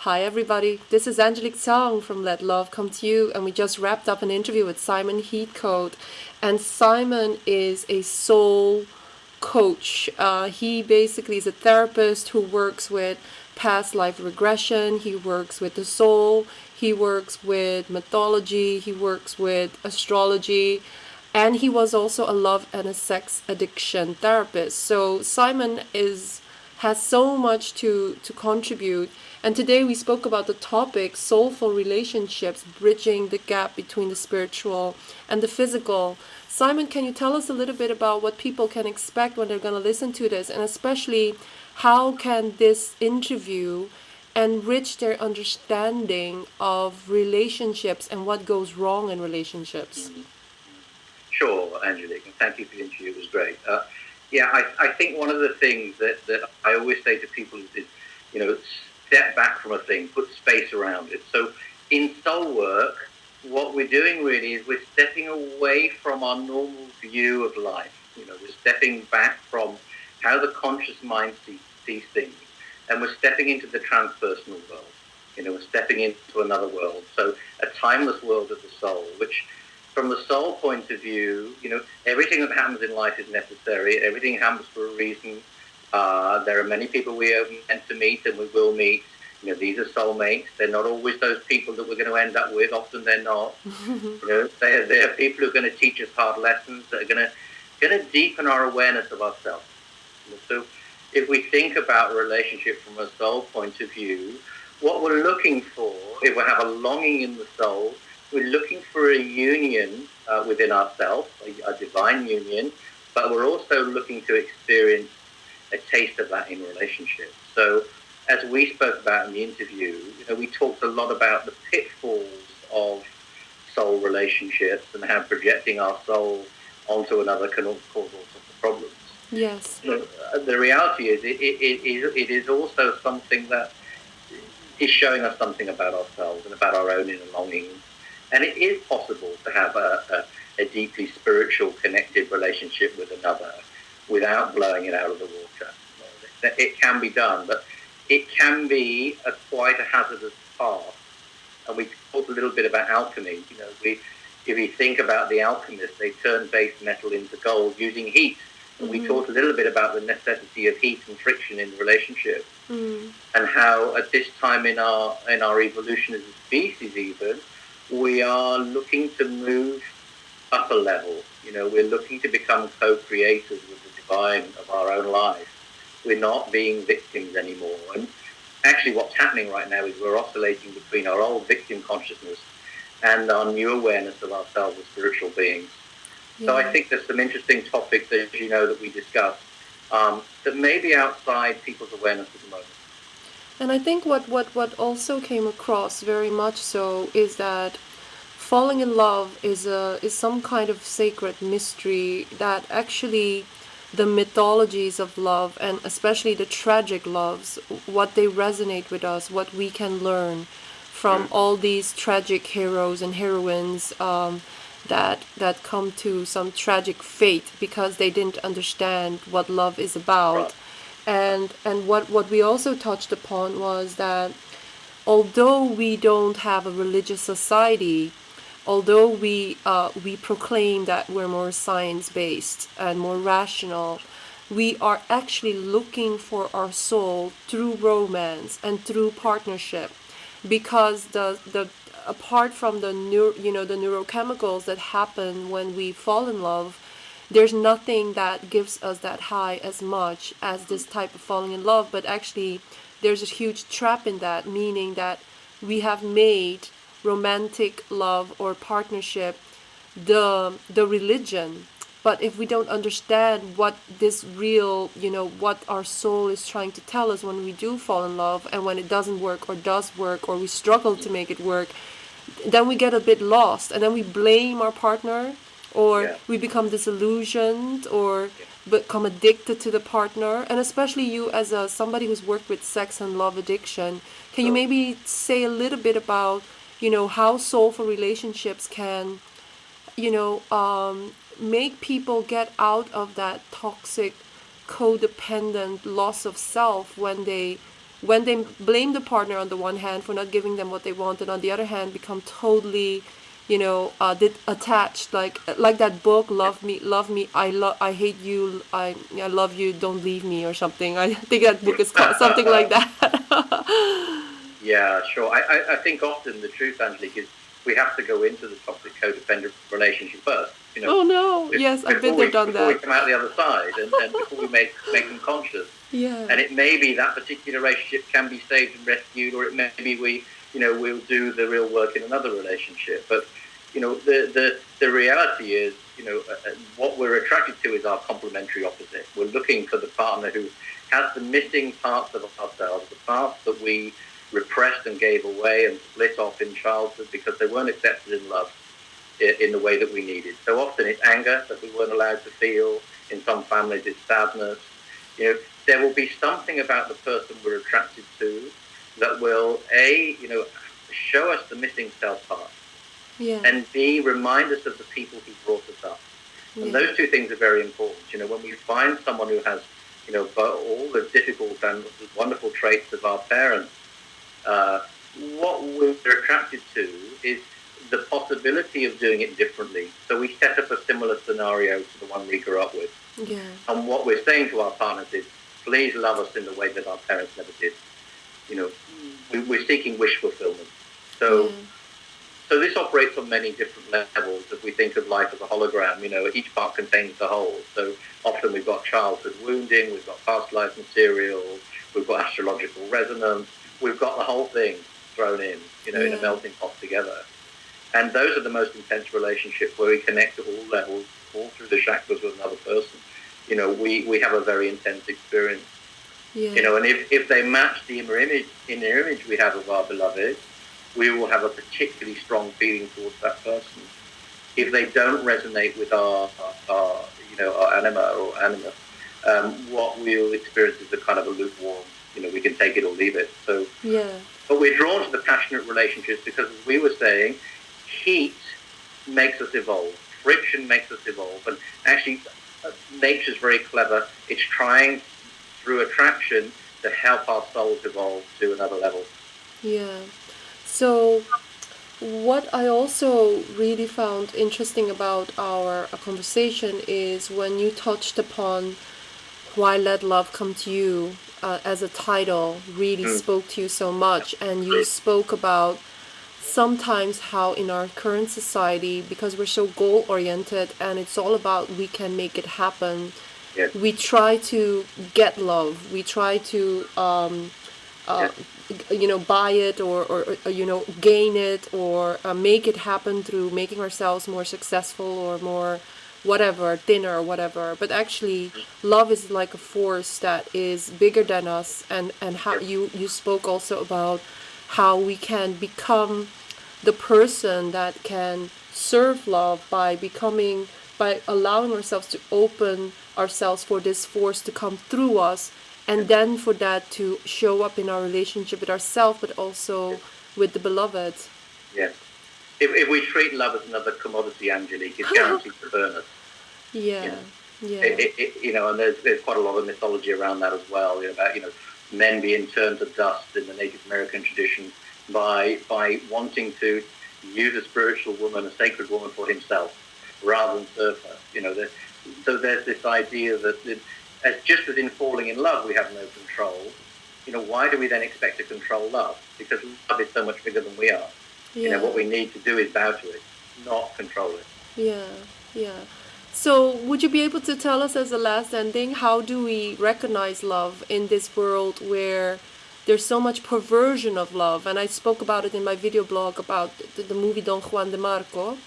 Hi everybody, this is Angelique Song from Letlovecometoyou, and we just wrapped up an interview with Simon Heathcote. And Simon is a soul coach. He basically is a therapist who works with past life regression, he works with the soul, he works with mythology, he works with astrology, and he was also a love and a sex addiction therapist. So Simon has so much to contribute. And today we spoke about the topic soulful relationships, bridging the gap between the spiritual and the physical. Simon, can you tell us a little bit about what people can expect when they're going to listen to this, and especially how can this interview enrich their understanding of relationships and what goes wrong in relationships? Sure, Angelique, and thank you for the interview. It was great. I think one of the things that I always say to people is, step back from a thing, put space around it. So in soul work, what we're doing really is we're stepping away from our normal view of life. We're stepping back from how the conscious mind sees things, and we're stepping into the transpersonal world. We're stepping into another world. So a timeless world of the soul, which from the soul point of view, everything that happens in life is necessary. Everything happens for a reason. There are many people we are meant to meet and we will meet. These are soulmates. They're not always those people that we're going to end up with. Often they're not. They are people who are going to teach us hard lessons, that are going to deepen our awareness of ourselves. So if we think about a relationship from a soul point of view, what we're looking for, if we have a longing in the soul, we're looking for a union within ourselves, a divine union, but we're also looking to experience a taste of that in relationship. So as we spoke about in the interview, we talked a lot about the pitfalls of soul relationships and how projecting our soul onto another can cause all sorts of problems. Yes. The reality is it is also something that is showing us something about ourselves and about our own inner longings. And it is possible to have a deeply spiritual, connected relationship with another without blowing it out of the water. It can be done, but it can be quite a hazardous path. And we talked a little bit about alchemy. If you think about the alchemists, they turned base metal into gold using heat. And we talked a little bit about the necessity of heat and friction in the relationship, and how at this time in our evolution as a species, even, we are looking to move up a level. We're looking to become co-creators with the divine of our own life. We're not being victims anymore. And actually what's happening right now is we're oscillating between our old victim consciousness and our new awareness of ourselves as spiritual beings. Yeah. So I think there's some interesting topics, as you know, that we discussed, that may be outside people's awareness at the moment. And I think what also came across very much so is that falling in love is some kind of sacred mystery that actually the mythologies of love, and especially the tragic loves, what they resonate with us, what we can learn from all these tragic heroes and heroines that come to some tragic fate because they didn't understand what love is about. And what we also touched upon was that although we don't have a religious society, although we proclaim that we're more science-based and more rational, we are actually looking for our soul through romance and through partnership, because the apart from the neurochemicals that happen when we fall in love, there's nothing that gives us that high as much as this type of falling in love. But actually there's a huge trap in that, meaning that we have made romantic love or partnership the religion. But if we don't understand what this real, what our soul is trying to tell us when we do fall in love, and when it doesn't work or does work, or we struggle to make it work, then we get a bit lost, and then we blame our partner, or we become disillusioned, or become addicted to the partner. And especially you, as somebody who's worked with sex and love addiction, can you maybe say a little bit about how soulful relationships can make people get out of that toxic codependent loss of self when they when they blame the partner on the one hand for not giving them what they want, and on the other hand become totally, attached, like that book, love me, I hate you, I love you, don't leave me, or something. I think that book is called something like that. Yeah, sure. I think often the truth, Angelique, is we have to go into the toxic codependent relationship first. Oh no, yes, I've been there, done before we that. come out the other side, and before we make them conscious. Yeah. And it may be that particular relationship can be saved and rescued, or it may be we'll do the real work in another relationship. But the reality is, what we're attracted to is our complementary opposite. We're looking for the partner who has the missing parts of ourselves, the parts that we repressed and gave away and split off in childhood because they weren't accepted in love in the way that we needed. So often it's anger that we weren't allowed to feel. In some families it's sadness. There will be something about the person we're attracted to that will show us the missing self part, Yeah. and B, remind us of the people who brought us up. And Yeah. those two things are very important. When we find someone who has all the difficult and wonderful traits of our parents, what we're attracted to is the possibility of doing it differently. So we set up a similar scenario to the one we grew up with. Yeah. And what we're saying to our partners is, please love us in the way that our parents never did. We're seeking wish fulfillment. So this operates on many different levels. If we think of life as a hologram, each part contains the whole. So often we've got childhood wounding, we've got past life material, we've got astrological resonance, we've got the whole thing thrown in, in a melting pot together. And those are the most intense relationships where we connect at all levels, all through the chakras with another person. We have a very intense experience. Yeah. And if they match the inner image we have of our beloved, we will have a particularly strong feeling towards that person. If they don't resonate with our anima or animus, what we'll experience is a kind of a lukewarm, we can take it or leave it. So, but we're drawn to the passionate relationships because, as we were saying, heat makes us evolve. Friction makes us evolve. And actually, nature's very clever. It's trying, through attraction, to help our souls evolve to another level. Yeah. So, what I also really found interesting about our conversation is when you touched upon why Let Love Come to You as a title really spoke to you so much, and you spoke about sometimes how in our current society, because we're so goal oriented and it's all about we can make it happen, we try to get love, we try to buy it or gain it or make it happen through making ourselves more successful or more whatever, thinner or whatever. But actually love is like a force that is bigger than us, and how you spoke also about how we can become the person that can serve love by allowing ourselves to open ourselves for this force to come through us, and then for that to show up in our relationship with ourselves, but also with the beloved. Yes. If we treat love as another commodity, Angelique, it's guaranteed to burn us. Yeah. And there's quite a lot of mythology around that as well, about men being turned to dust in the Native American tradition by wanting to use a spiritual woman, a sacred woman, for himself rather than serve her. So there's this idea that just as in falling in love we have no control, why do we then expect to control love? Because love is so much bigger than we are. What we need to do is bow to it, not control it. Yeah. So would you be able to tell us as a last ending, how do we recognize love in this world where there's so much perversion of love? And I spoke about it in my video blog about the movie Don Juan de Marco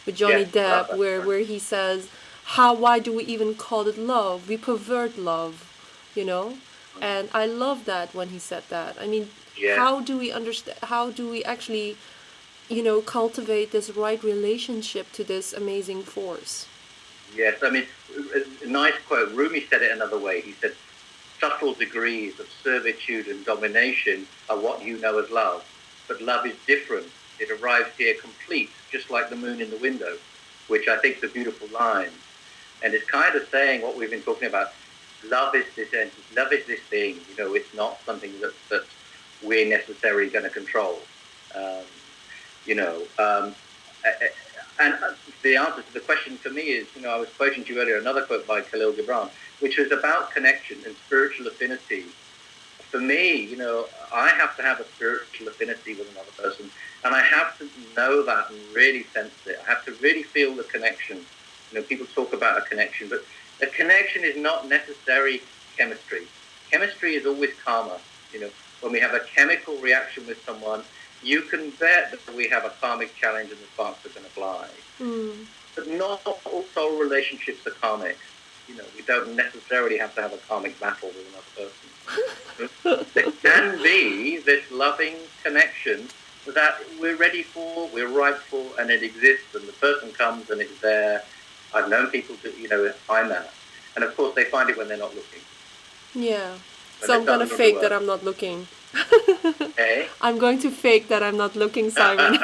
with Johnny Depp, where he says, why do we even call it love? We pervert love, And I love that when he said that. I mean, how do we understand, how do we actually, cultivate this right relationship to this amazing force? Yes, I mean, a nice quote. Rumi said it another way. He said, subtle degrees of servitude and domination are what you know as love. But love is different. It arrives here complete, just like the moon in the window, which I think is a beautiful line. And it's kind of saying what we've been talking about. Love is this entity. Love is this thing. It's not something that's we're necessarily going to control. Um, you know, and the answer to the question for me is, I was quoting to you earlier another quote by Khalil Gibran, which was about connection and spiritual affinity. For me, I have to have a spiritual affinity with another person, and I have to know that and really sense it. I have to really feel the connection. People talk about a connection, but a connection is not necessarily chemistry. Chemistry is always karma. When we have a chemical reaction with someone, you can bet that we have a karmic challenge and the sparks are going to fly. But not all soul relationships are karmic. We don't necessarily have to have a karmic battle with another person. There can be this loving connection that we're ready for, we're ripe for, and it exists, and the person comes and it's there. I've known people to, find that. And of course, they find it when they're not looking. Yeah. When So I'm going to fake work. that I'm not looking. Okay. I'm going to fake that I'm not looking, Simon.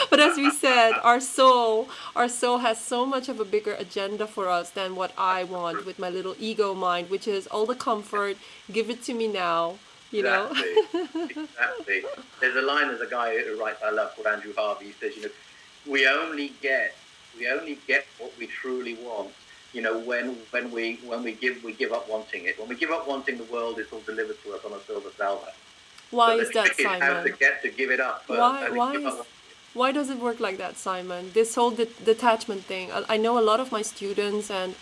But as we said, our soul has so much of a bigger agenda for us than what I want with my little ego mind, which is all the comfort, give it to me now, Exactly. There's a guy who writes I love called Andrew Harvey. He says, we only get what we truly want. When we give up wanting it. When we give up wanting the world, it's all delivered to us on a silver salver. Why but is that, Simon? How to get to give it up first. Why does it work like that, Simon? This whole detachment thing. I know a lot of my students and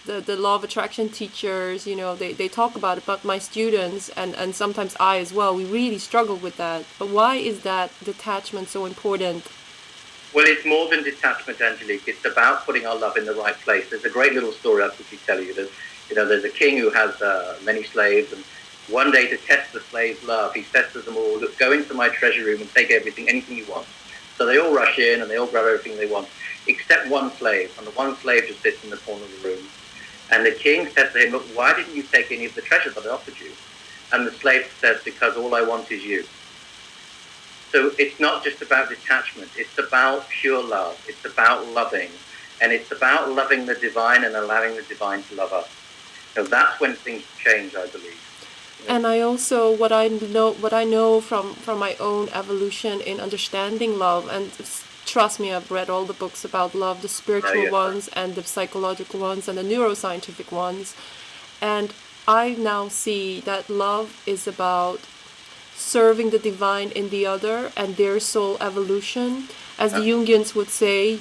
the law of attraction teachers, they talk about it, but my students and sometimes I as well, we really struggle with that. But why is that detachment so important? Well, it's more than detachment, Angelique. It's about putting our love in the right place. There's a great little story I'll quickly tell you. There's a king who has many slaves, and one day to test the slaves' love, he says to them all, look, go into my treasure room and take anything you want. So they all rush in and they all grab everything they want, except one slave. And the one slave just sits in the corner of the room. And the king says to him, look, why didn't you take any of the treasure that I offered you? And the slave says, because all I want is you. So it's not just about detachment. It's about pure love. It's about loving. And it's about loving the divine and allowing the divine to love us. So that's when things change, I believe. And I also, what I know from my own evolution in understanding love, and trust me, I've read all the books about love, the spiritual ones and the psychological ones and the neuroscientific ones. And I now see that love is about serving the divine in the other and their soul evolution. As the Jungians would say,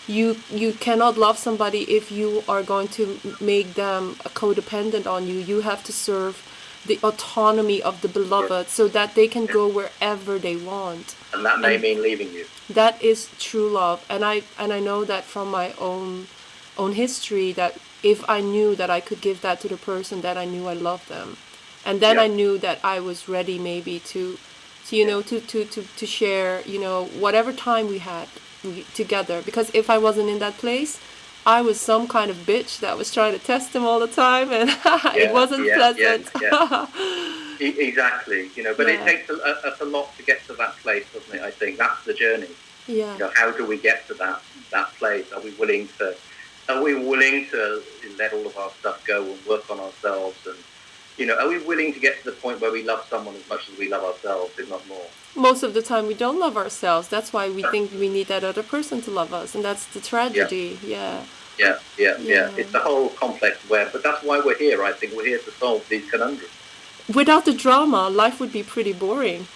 you cannot love somebody if you are going to make them codependent on you. You have to serve the autonomy of the beloved so that they can go wherever they want. And that may mean leaving you. That is true love. And I know that from my own history, that if I knew that I could give that to the person, that I knew I loved them. And then I knew that I was ready maybe to share, whatever time we had together. Because if I wasn't in that place, I was some kind of bitch that was trying to test him all the time, and it wasn't pleasant. Exactly, but it takes a lot to get to that place, doesn't it? I think that's the journey. Yeah. How do we get to that place? Are we willing to let all of our stuff go and work on ourselves? And are we willing to get to the point where we love someone as much as we love ourselves, if not more? Most of the time we don't love ourselves. That's why we think we need that other person to love us, and that's the tragedy. Yeah. It's a whole complex web, but that's why we're here. I think we're here to solve these conundrums. Without the drama, life would be pretty boring.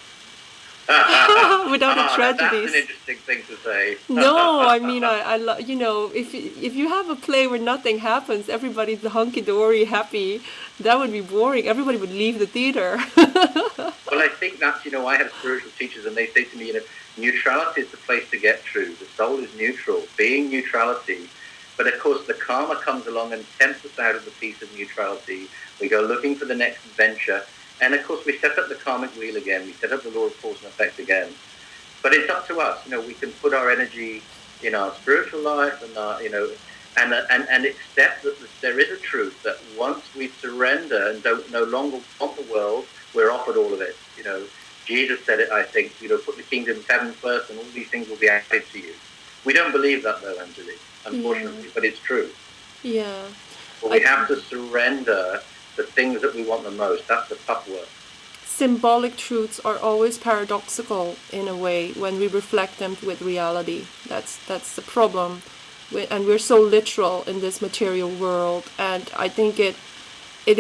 Without the tragedies. That's an interesting thing to say. No, I mean, I if you have a play where nothing happens, everybody's hunky-dory, happy, that would be boring. Everybody would leave the theater. Well, I think that's, I have spiritual teachers and they say to me, neutrality is the place to get true. The soul is neutral, being neutrality. But of course, the karma comes along and tempts us out of the peace of neutrality. We go looking for the next adventure. And of course, we set up the karmic wheel again. We set up the law of cause and effect again. But it's up to us. We can put our energy in our spiritual life and and accept that there is a truth that once we surrender and don't no longer want the world, we're offered all of it. Jesus said it, I think, put the kingdom of heaven first and all these things will be added to you. We don't believe that though, Angelique, unfortunately, but it's true. Yeah. But we have to surrender the things that we want the most. That's the tough work. symbolic truths are always paradoxical in a way when we reflect them with reality. That's the problem. And we're so literal in this material world, and I think it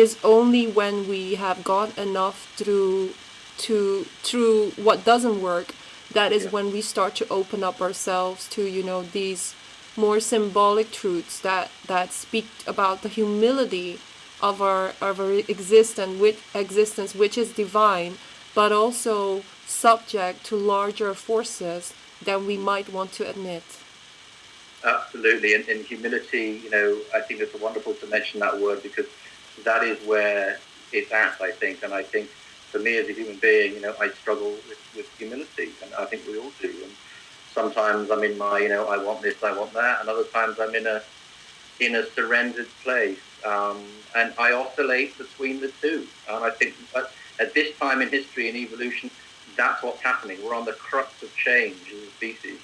is only when we have gone enough through what doesn't work, that is when we start to open up ourselves to, these more symbolic truths that speak about the humility of our existence, which is divine, but also subject to larger forces than we might want to admit. Absolutely, and humility, I think it's wonderful to mention that word, because that is where it's at, I think. And I think for me as a human being, I struggle with humility, and I think we all do. And sometimes I'm in my, I want this, I want that, and other times I'm in a surrendered place. And I oscillate between the two. And I think at this time in history and evolution, that's what's happening. We're on the crux of change as a species.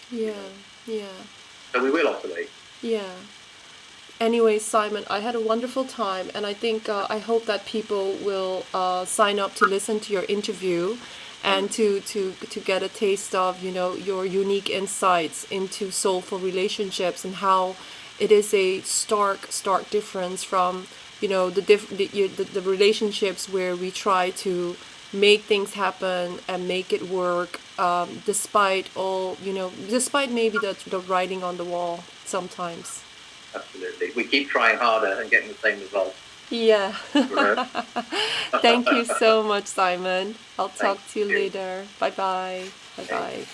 Yeah. So we will oscillate. Yeah. Anyway, Simon, I had a wonderful time, and I think I hope that people will sign up to listen to your interview and to get a taste of, your unique insights into soulful relationships, and how it is a stark difference from, the relationships where we try to make things happen and make it work, despite maybe the writing on the wall sometimes. Absolutely. We keep trying harder and getting the same results. Yeah. Thank you so much, Simon. I'll talk to you later. Bye bye. Bye bye.